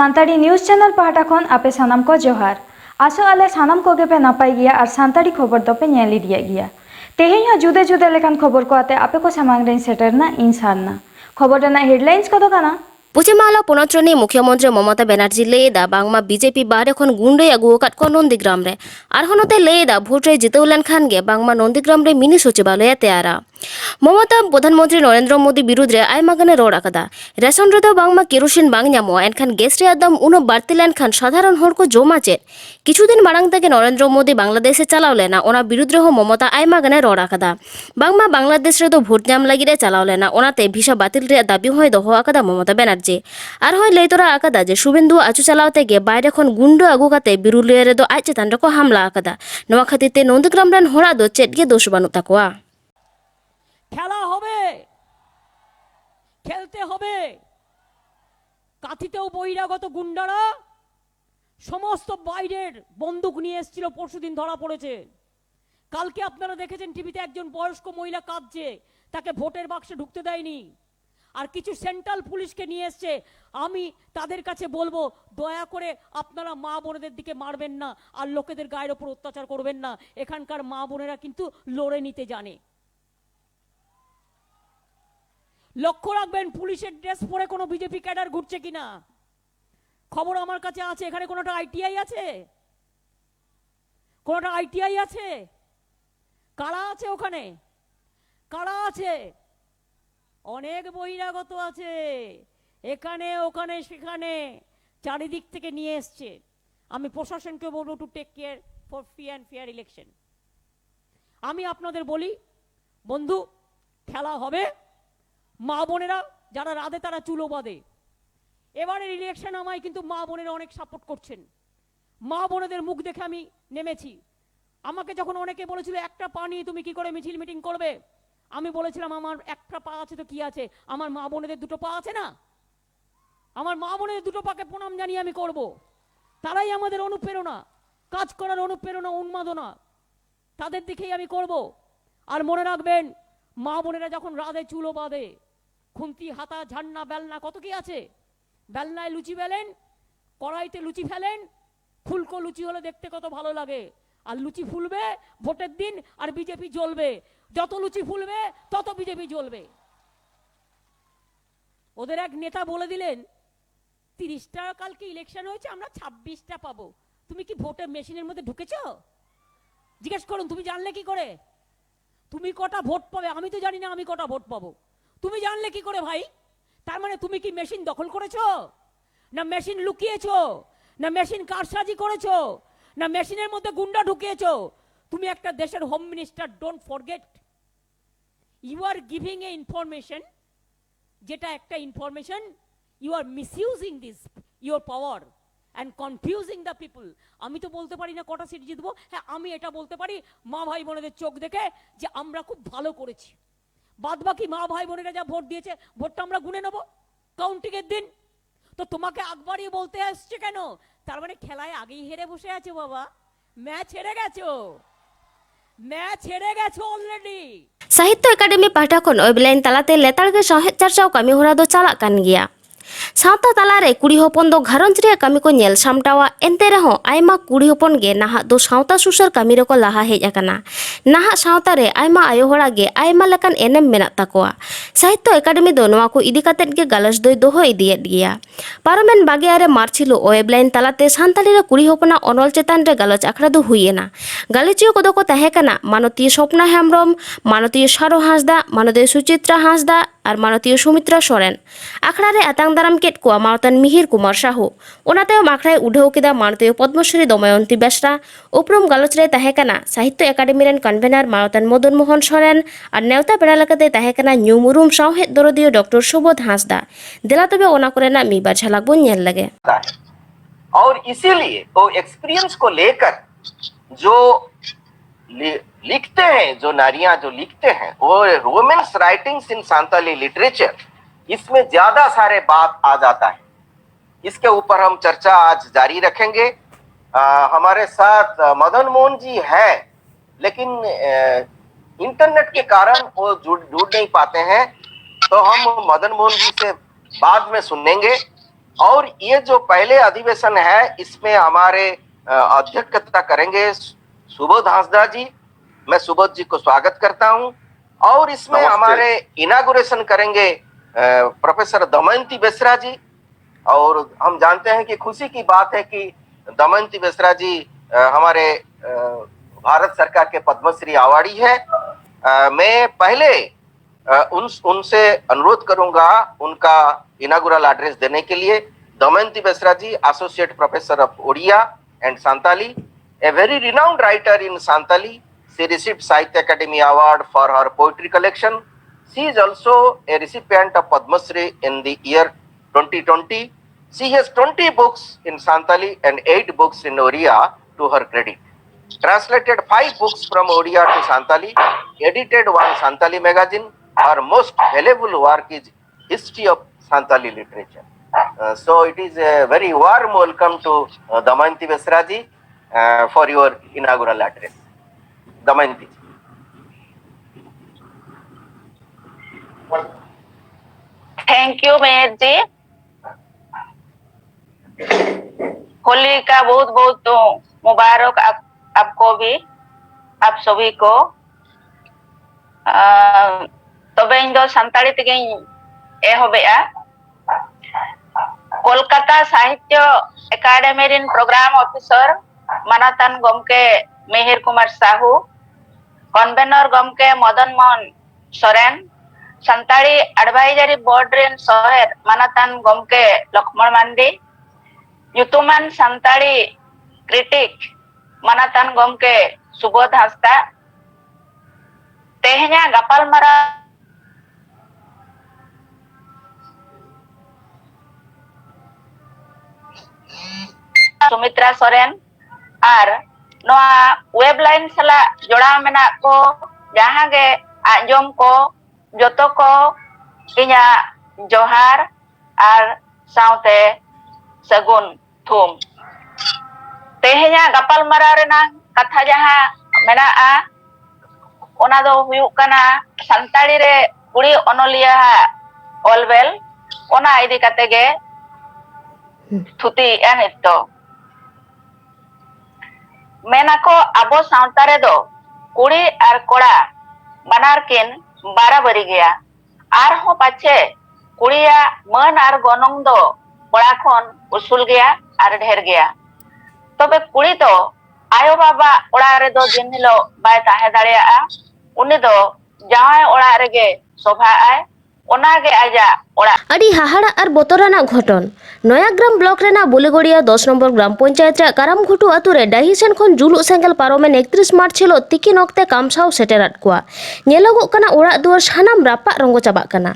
Santali News Channel pahata khon ape sanam ko johar. Aso ale sanam ko gepe napai gya ar Santali khobor dope nyeli dia gya. Tehenya ha jude jude lekan khobor ko ate ape ko samang rein setter na insarna. Khobor na headlines ko to kana. Paschimbangla পুনত্রণী মুখ্যমন্ত্রী মমতা ব্যানার্জি লেদা বাংমা BJP বারে খন গুন্ডে আগু কাট কো নন্দীগ্রাম রে আর হনতে লেদা vote রে জিতেও lane খান গে বাংমা নন্দীগ্রাম রে mini সচিবালয় তেয়ারা মমতা প্রধানমন্ত্রী নরেন্দ্র মোদী বিরুদ্ধে আইমা গানে রড় আকাদা রেশন রে তো বাংমা কেরোসিন বাং ᱧᱟᱢᱚᱜ এনখান গ্যাস রে দাম উনো বাড়তি লেন খান সাধারণ হড় কো জমা চে কিছুদিন মারাং থেকে নরেন্দ্র মোদী বাংলাদেশে চালাও লেনা ওনা বিরুদ্ধে হো মমতা আইমা গানে রড় আকাদা বাংমা বাংলাদেশ রে তো ভোট ᱧᱟᱢ লাগি রে চালাও লেনা ওনাতে ভিসা বাতিল রে দাবি হয় দহ আকাদা মমতা ব্যানার্জি আর হয় লেতরা আকাদা যে শুভেন্দু আচু চালাওতে গে বাইরে খন গুন্ডো আগু কাতে বিরুলিয়া রে দো আজ চেতান রে কো হামলা আকাদা নোয়া খাতিতে নন্দীগ্রাম রেন হড়া দো চেট গে দোষ বানু তাকোয়া খেলা হবে, খেলতে হবে। কাঁথিতেও বহিরাগত গুন্ডারা সমস্ত বাইরের বন্দুক নিয়ে এসেছিল, পরশুদিন ধরা পড়েছে। কালকে আপনারা দেখেছেন টিভিতে একজন বয়স্ক মহিলা কাঁদছে, তাকে ভোটের বাক্সে ঢুকতে দেয়নি। আর কিছু সেন্ট্রাল পুলিশকে নিয়ে এসছে। আমি তাদের কাছে বলবো, দয়া করে আপনারা মা বোনেদের দিকে মারবেন না আর লোকেদের গায়ের ওপর অত্যাচার করবেন না। এখানকার মা বোনেরা কিন্তু লড়ে নিতে জানে। লক্ষ্য রাখবেন পুলিশের ড্রেস পরে কোনো বিজেপি ক্যাডার ঘুরছে কিনা। খবর আমার কাছে আছে, এখানে কোনোটা আইটিআই আছে, কোনোটা আইটিআই আছে? কারা আছে ওখানে? কারা আছে? অনেক বহিরাগত আছে এখানে, ওখানে, সেখানে, চারিদিক থেকে নিয়ে এসছে। আমি প্রশাসনকে বলবো to take care for free and fair election. আমি আপনাদের বলি বন্ধু, খেলা হবে। মা বোনেরা যারা রাধে তারা চুলো বাঁধে। এবারের ইলেকশন আমায় কিন্তু মা বোনেরা অনেক সাপোর্ট করছেন। মা বোনেদের মুখ দেখে আমি নেমেছি। আমাকে যখন অনেকে বলেছিল একটা পা নিয়ে তুমি কি করে মিছিল মিটিং করবে, আমি বলেছিলাম আমার একটা পা আছে তো কি আছে, আমার মা বোনেদের দুটো পা আছে না, আমার মা বোনেদের দুটো পাকে প্রণাম জানিয়ে আমি করব। তারাই আমাদের অনুপ্রেরণা, কাজ করার অনুপ্রেরণা, উন্মাদনা, তাদের দিকেই আমি করব। আর মনে রাখবেন, মা বোনেরা যখন রাধে চুলো বাঁধে, খুন্তি, হাতা, ঝান্না, বেলনা, কত কি আছে। বেলনায় লুচি বেলেন, কড়াইতে লুচি ফেলেন, ফুলকো লুচি হলে দেখতে কত ভালো লাগে। আর লুচি ফুলবে ভোটের দিন আর বিজেপি জ্বলবে। যত লুচি ফুলবে তত বিজেপি জ্বলবে। ওদের এক নেতা বলে দিলেন 30টা কালকে ইলেকশন হয়েছে, আমরা 26টা পাবো। তুমি কি ভোটের মেশিনের মধ্যে ঢুকেছ? জিজ্ঞেস করুন, তুমি জানলে কি করে তুমি কটা ভোট পাবে? আমি তো জানি না আমি কটা ভোট পাবো। তুমি জানলে কি করে ভাই? তার মানে তুমি কি মেশিন দখল করেছো, না মেশিন লুকিয়েছো, না মেশিন কারসাজি করেছো, না মেশিনের মধ্যে গুন্ডা ঢুকিয়েছো? তুমি একটা দেশের home minister, don't forget you are giving a information, যেটা একটা information you are misusing this your power and confusing the people. আমি তো বলতে পারি না কটা সিট জিতবো। হ্যাঁ, আমি এটা বলতে পারি মা ভাই বোনেদের চোখ দেখে যে আমরা খুব ভালো করেছি। বাদ বাকি মা ভাই বোনেরা যা ভোট দিয়েছে, ভোটটা আমরা গুনে নেবো কাউন্টিং এর দিন। তো তোমাকে আকবারই বলতে আসছে কেন? তার মানে খেলায় আগেই হেরে বসে আছো বাবা, ম্যাচ হেরে গেছো, ম্যাচ হেরে গেছো অলরেডি। সাহিত্য একাডেমি পাহটা খন ওয়েবলাইন তালাতে লেতাড় গে সাহেব চর্চাও কামি হরা দো চালাক কান গিয়া। সাঁওতা তালারে কুড়ি হপন দো ঘারঞ্জ রে কামি को नेल सामटावा एनते रहो आयमा कुड़ी हपन गे नाहा दो साँवता सुसार कामी रे को लाहा हेज आकाना। नाहा साँवता रे आयमा आयो हड़ा गे आयमा लेकान एनेम मेनाक ताकोआ। साहित्य एकाडेमी दो नोआ को इदी कातेद गे गालस दोय दोहो इदियेद गिया। पारमेन बागे आरे मार्च हिलो वेबलाइन तालाते सान्ताली रे कुड़ी हपना अनल चेतान रे गालच आखड़ा दो हुइएना। गालिचियो कोदो को ताहे काना मानतीय स्वप्ना हेम्ब्रम, मानतीय सारो हांसदा, मानतीय सुचित्रा हांसदा और मानतीय सुमित्रा सोरेन। आखड़ा रे आतांग दाराम केट कोआ मानतान मिहिर कुमार साहू। ओनातेम आखड़ाय उठाव केदा मानतीय पद्मश्री दमयंती बेसरा। उपरम गालच रे ताहे काना साहित्य एकाडेमी रेन कन्वेनर मानतान मदन मोहन सोरेन और नेवता पेड़ा लेकाते ताहे काना न्यूमुरुम सावहेद दरदियो डॉक्टर सुबोध हांसदा। देला तबे ओना करेना मिबार झलक बोन नेल लगे। और इसीलिए वो एक्सपीरियंस को लेकर जो लिखते हैं, जो नारियां जो लिखते हैं, वो वुमेन्स राइटिंग्स इन सांताली लिटरेचर, इसमें ज्यादा सारे बात आ जाता है। इसके ऊपर हम चर्चा आज जारी रखेंगे। हमारे साथ मदन मोहन जी है, लेकिन इंटरनेट के कारण वो जुड़ नहीं पाते हैं, तो हम मदन मोहन जी से बाद में सुनेंगे। और ये जो पहले अधिवेशन है इसमें हमारे अध्यक्षता करेंगे सुबोध हांसदा जी। मैं सुबोध जी को स्वागत करता हूं। और इसमें हमारे इनागुरेशन करेंगे प्रोफेसर दमयंती बेसरा जी। और हम जानते हैं कि खुशी की बात है कि दमयंती बेसरा जी हमारे भारत सरकार के पद्मश्री अवार्डी है। मैं पहले उनसे अनुरोध करूंगा उनका इनागुरल एड्रेस देने के लिए। Damayanti Besra ji, associate professor of Odia and Santali, a very renowned writer in Santali. She received Sahitya Academy Award for her poetry collection. She is also a recipient of Padma Shri in the year 2020. She has 20 books in Santali and 8 books in Oriya to her credit. Translated 5 books from Oriya to Santali, edited one Santali magazine. Her most valuable work is History of Santali Literature. So it is a very warm welcome to Damayanti Besra ji for your inaugural address. Damayanti. Thank you Mehar ji. Holi का बहुत बहुत मुबारक आपको भी, आप सभी को। तबे इन दो संताली तेगे एहोबेआ कोलकाता साहित्य एकेडमी रिन प्रोग्राम ऑफिसर मानातान गमके मेहर कुमार साहू, कन्वेनर गमके मदन मोहन सोरेन, संताली एडवाइजरी बोर्ड रिन सोहेर मानातान गमके लक्ष्मण मांडी, युतुमान संताली क्रिटिक मानातान गमके सुबोध हांसदा, तेहना गापालमारा सुमित्रा सोरेन और नोआ वेबलाइन सला जोड़ा मेना को जहां गे आजम को जोतो को इन्या जोहार और साउते सगुन थुम। तेहना गापालमारा रेना कथा जहां मेना ओना दो हुयुक कना संताली रे कुड़ी ओनोलिया ओलबेल ओना इदी काते गे थुती एनितो मेनाको आबो सावता रे दो कुड़ी और कोड़ा बानार किन बाराबारी गया आर हो पाछे कुड़िया मन और गनंग दो कोड़ा खन उसूल गया और ढेर गया। तबे कुड़ी तो आयो बाबा ओड़ा रे दो दिन हिलो बाय ताहे दाड़िया उनी दो जावाय ओड़ा रे गे सोभा आय ओनागे आजा ओड़ा अड़ी हाहाड़ा और बतराना घटन नयाग्राम ब्लॉक रेना बोलेगड़िया 10 नम्बर ग्राम पंचायत रे कारामघुटू आतु रे डाही सेन खन जुलुक सेंगेल पारोमेन 31 मार्च हिलो तिकिन ओक्ते कामसाव सेटेराद कोआ नेलोगोग कना ओड़ा दुआर सानाम रापा रंगो चाबाक कना।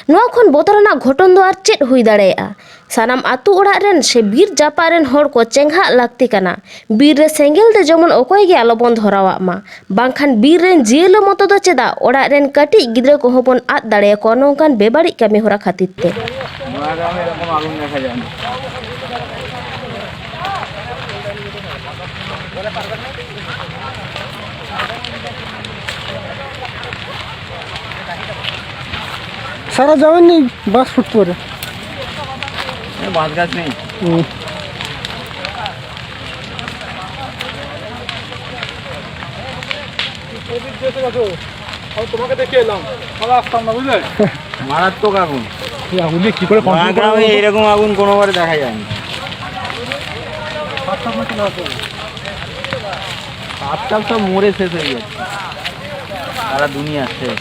नोआ खन बतराना घटन दो आर चेद हुई दाड़ेया सानाम आतु ओड़ा रेन से बीर जापा रेन हर को चेंघा लागती कना बीर रे सेंगेल दे जेमन ओकय गे आलो बन धरावाक मा बांखान बीर रेन जियलो मतो दो चेदा ओड़ा रेन कटी गिद्रा को हबन आद दाड़े को नोंकान बेबाड़ी कामी होरा खातिर ते नोआ ग्रामे एरकम आगुन देखा जाय ना। सारा जवान नहीं बस फुट पर बात गाछ नहीं তোমাকে দেখে এলাম আসতাম না বুঝলে মারাত্মক আগুন আগুন কি করে গ্রামে এরকম আগুন কোনোবারে দেখা যায়নি। আজকাল সব মরে শেষ হয়ে যাচ্ছে, সারা দুনিয়া শেষ।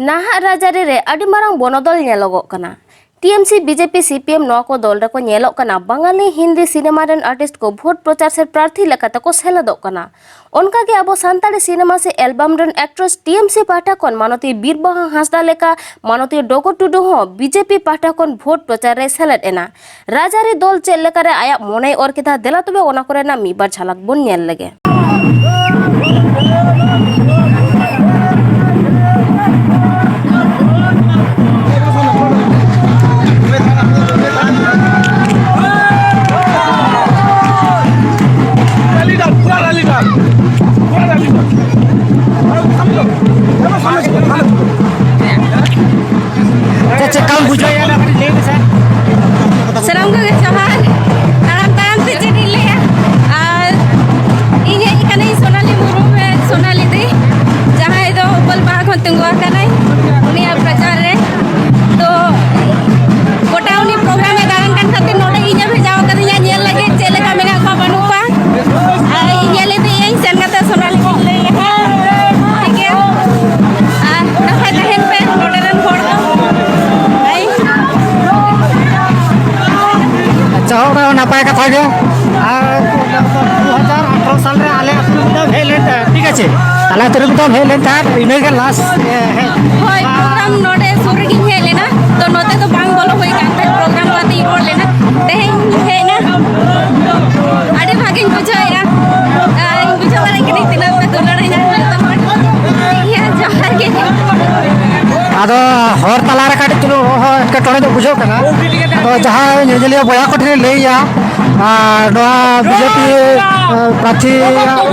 नाहा राजारी रे अडी मारांग बनोदल नेलोगोग कना टीएमसी बीजेपी सीपीएम नवा को दल रeko nyelok kana bangali hindi cinema ren artist ko vote प्रचार से प्रार्थी lekate ko seladok kana onka ge abo santali cinema se album ren actress TMC पाटा kon manoti birbaha hasda leka manoti Dagar Tudu ho BJP पाटा kon vote प्रचार re seled ena rajari dol chel lekare ayak monai or kita dela tobe ona kore na mibar jhalak bon nyel lege Salam ko Johar. Taram se jadi liya. Ini ikan ini Sonali murum है Sonali दी जहाँ इधर ऊपर बाहर को तंगवा करना है उन्हीं अब प्रचार है तो कोटा उन्हीं प्रोग्राम में दारन kan खातिर नोटे इन्हें भेजाओ कर दिया ये लगे चले का मेरा को बनुपा ये ले दी यही संगत Sonali को ले ठीक है ना है तहन पे नोटे रन फोड़ दो चाहो नापाय कथा गे 2018 साल रे आले भेलेन ठीक আছে তাহলে তোর তো भेलेन তার ইনেগে লাস্ট होय प्रोग्राम नोटे सुर की है लेना तो नोटे तो बांग बोलो होय कांते प्रोग्राम वाती और लेना तेहें है ना आडे भागिन बुझो या बुझो वाला कि नहीं तिना पे दुलड़ है तो या जहर के ᱟᱫᱚ ᱦᱚᱨ ᱛᱟᱞᱟᱨᱮ ᱠᱟᱹᱴᱤᱡ ᱪᱩᱞᱩ ᱮᱴᱠᱮᱴᱚᱬᱮ ᱫᱚ ᱵᱩᱡᱷᱟᱹᱜ ᱠᱟᱱᱟ ᱛᱚ ᱡᱟᱦᱟᱸ ᱧᱮᱧᱮᱞᱤᱭᱟᱹ ᱵᱚᱭᱦᱟ ᱠᱚ ᱴᱷᱮᱱ ᱞᱟᱹᱭᱟ ᱱᱚᱣᱟ ᱵᱤᱡᱮᱯᱤ ᱯᱨᱟর্থী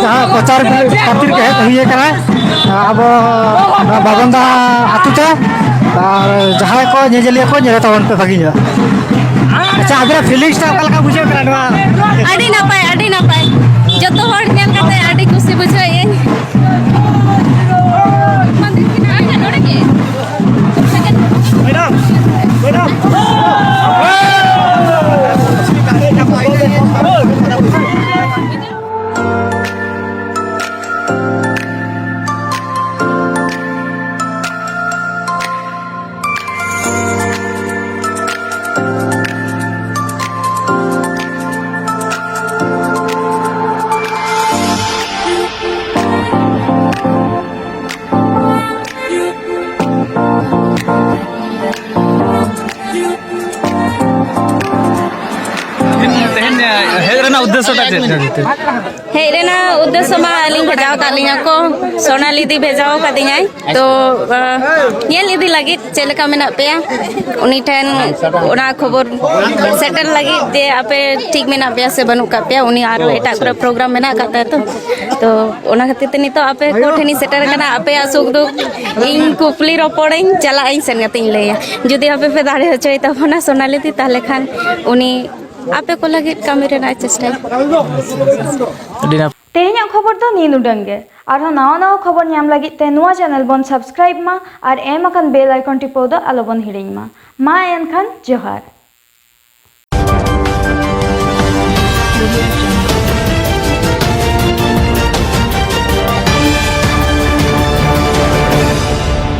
ᱡᱟᱦᱟᱸ ᱯᱨᱚᱪᱟᱨ ᱠᱷᱟᱹᱛᱤᱨ ᱜᱮ ᱦᱮᱡ ᱦᱩᱭ ᱟᱠᱟᱱᱟ ᱟᱵᱚ ᱵᱟᱜᱚᱱᱫᱟ ᱟᱹᱛᱩ ᱛᱮ ᱟᱨ ᱡᱟᱦᱟᱸᱭ ᱠᱚ ᱧᱮᱧᱮᱞᱤᱭᱟᱹ ᱠᱚ ᱧᱮᱞ ᱛᱟᱵᱚᱱ ᱯᱮ ᱵᱷᱟᱹᱜᱤ ᱧᱚᱜ ᱟᱪᱪᱷᱟ ᱟᱵᱤᱱᱟᱜ ᱯᱷᱤᱞᱤᱝᱥ ᱴᱟ ᱚᱠᱟ ᱞᱮᱠᱟ ᱵᱩᱡᱷᱟᱹᱜ ᱠᱟᱱᱟ ᱱᱚᱣᱟ आडी नापाय जतो हर नेल कते आडी खुशी बुझो ये मंदिर की ना नोड़े के हेरेना उद्देश्य मा अलिंग भेजाओ कालिंगा को सोनाली दी भेजाओ कादिङाय तो येल इदी लगी चेलका मेना पेया उनी ठेन ओना खबर सेटल लगी जे आपे ठीक मेना पेया से बनु का पेया उनी आरो एटा करे प्रोग्राम मेना काता तो ओना खातिर ते नितो आपे कोठेनी सेटर कना आपे असुक दु इन कुपली रोपड़िन चला इन सेन गतिन लेया जुदी आपे पे दाड़े होचय तबना सोनाली दी ताले खान उनी आपे को लगे कामी रे ना चेष्टा तेहेᱧᱟᱜ खबर दो नीन उडंगे और नवा नवा खबर नाम लगी ते नुआ चैनल बन सब्सक्राइब मा और एम अकन बेल आइकन टिपो दो आलो बन हिड़िंग मा एनखान जोहार।